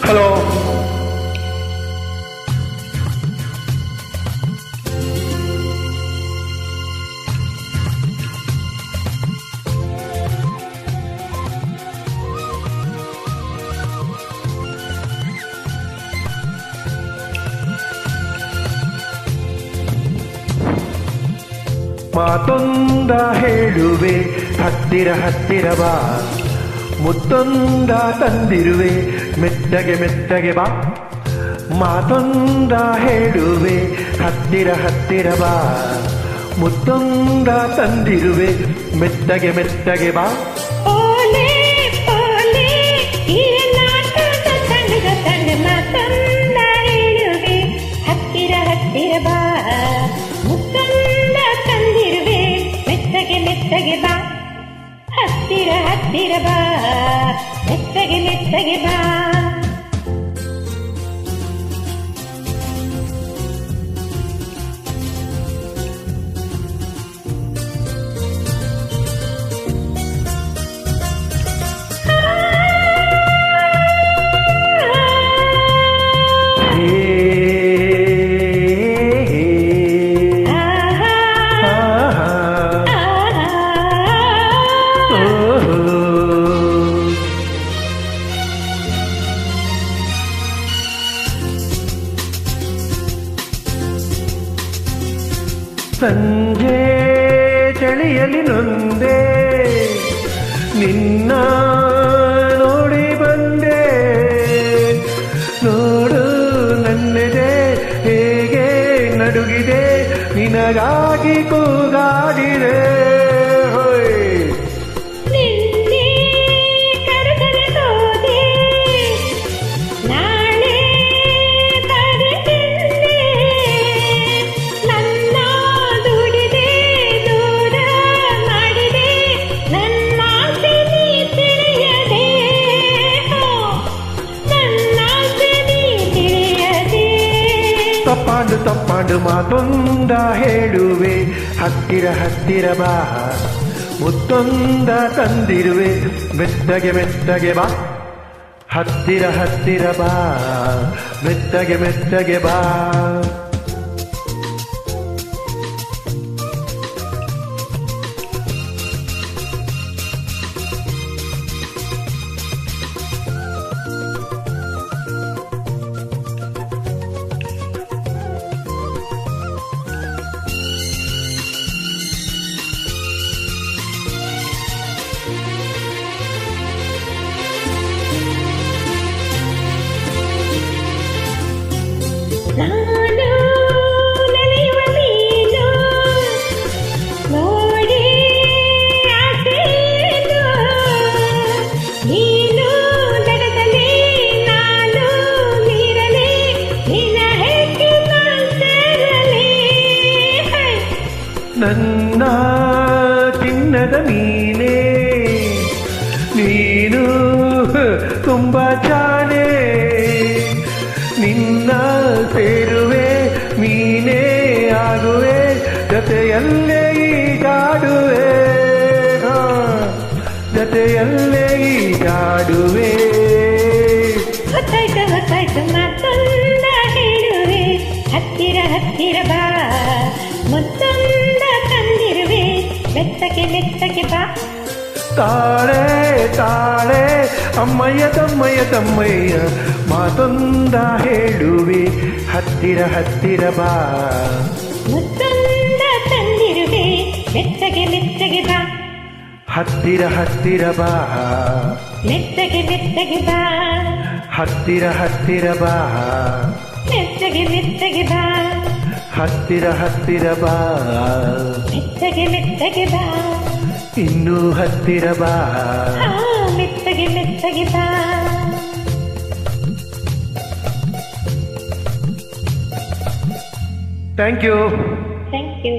Hello. ಮಾತೊಂದ ಹೇಳುವೆ ಹತ್ತಿರ ಹತ್ತಿರ ಬಾ, ಮುತ್ತೊಂದ ತಂದಿರುವೆ ಮೆತ್ತಗೆ ಮೆತ್ತಗೆ ಬಾ. ಮಾತೊಂದ ಹೇಳುವೆ ಹತ್ತಿರ ಹತ್ತಿರ ಬಾ, ಮುತ್ತೊಂದ ತಂದಿರುವೆ ಮೆತ್ತಗೆ ಮೆತ್ತಗೆ ಬಾ. ಹತ್ತಿರ ಹತ್ತಿರ ಬಾ, ಮುತ್ತೊಂದ ತಂದಿರುವೆ ಮೆತ್ತಗೆ ಮೆತ್ತಗೆ ಬಾ. ಹತ್ತಿರ ಹತ್ತಿರ ಬಾ, ಮೆತ್ತಗೆ ಮೆತ್ತಗೆ ಬಾ. ಸಂಜೆ ಚಳಿಯಲ್ಲಿ ನೊಂದೆ ನಿನ್ನ ನೋಡಿ ಬಂದೆ, ನೋಡು ನನ್ನೆದೆ ಹೇಗೆ ನಡುಗಿದೆ, ನಿನಗಾಗಿ ಕೂಗಾಡಿದೆ. ತಪ್ಪಾಂಡು ತಪ್ಪಾಂಡು ಮಾತೊಂದ ಹೇಳುವೆ ಹತ್ತಿರ ಹತ್ತಿರ ಬಾ, ಮುತ್ತೊಂದ ತಂದಿರುವೆ ಮೆತ್ತಗೆ ಮೆತ್ತಗೆ ಬಾ. ಹತ್ತಿರ ಹತ್ತಿರ ಬಾ, ಮೆತ್ತಗೆ ಮೆತ್ತಗೆ ಬಾ. ನಾನು ನೆನೆಯುವ ನೀನು ನೋಡಿ ಆಸೆನು, ನೀನು ದಡದಲ್ಲಿ ನಾನು ನೀರಲಿ, ನಿನ್ನ ಹೆಜ್ಜೆ ಸೇರಲಿ. ನನ್ನ ಚಿನ್ನದ ಮೀನೇ ನೀನು ತುಂಬ ಜಾಣೆ, ನಿನ್ನ ಸೇರುವೆ ಮೀನೇ ಆಗುವೆ, ಜೊತೆಯಲ್ಲೇ ಈಜಾಡುವೆ, ಜೊತೆಯಲ್ಲೇ ಈಜಾಡುವೆ. ಹೊತ್ತಾಯ್ತು ಹೊತ್ತಾಯ್ತು ಮಾತೊಂದ ಹೇಳುವೆ ಹತ್ತಿರ ಹತ್ತಿರ ಬಾ, ಮುತ್ತೊಂದ ತಂದಿರುವೆ ಮೆತ್ತಗೆ ಮೆತ್ತಗೆ ಬಾ. ತಾಳೆ ತಾಳೆ ಅಮ್ಮಯ್ಯ ತಮ್ಮಯ್ಯ ತಮ್ಮಯ್ಯ, ಮಾತೊಂದ ಹೇಳುವೆ ಹತ್ತಿರ ಹತ್ತಿರ ಬಾ, ಮುತ್ತೊಂದ ತಂದಿರುವೆ ಮೆತ್ತಗೆ ಮೆತ್ತಗೆ ಬಾ. ಹತ್ತಿರ ಹತ್ತಿರ ಬಾ, ಮೆತ್ತಗೆ ಮೆತ್ತಗೆ ಬಾ. ಹತ್ತಿರ ಹತ್ತಿರ ಬಾ, ಮೆತ್ತಗೆ ಮೆತ್ತಗೆ ಬಾ. ಹತ್ತಿರ ಹತ್ತಿರ ಬಾ, ಮೆತ್ತಗೆ ಮೆತ್ತಗೆ ಬಾ. ಇನ್ನೂ ಹತ್ತಿರ ಬಾ, ಮೆತ್ತಗೆ ಮೆತ್ತಗೆ ಬಾ. Thank you. Thank you.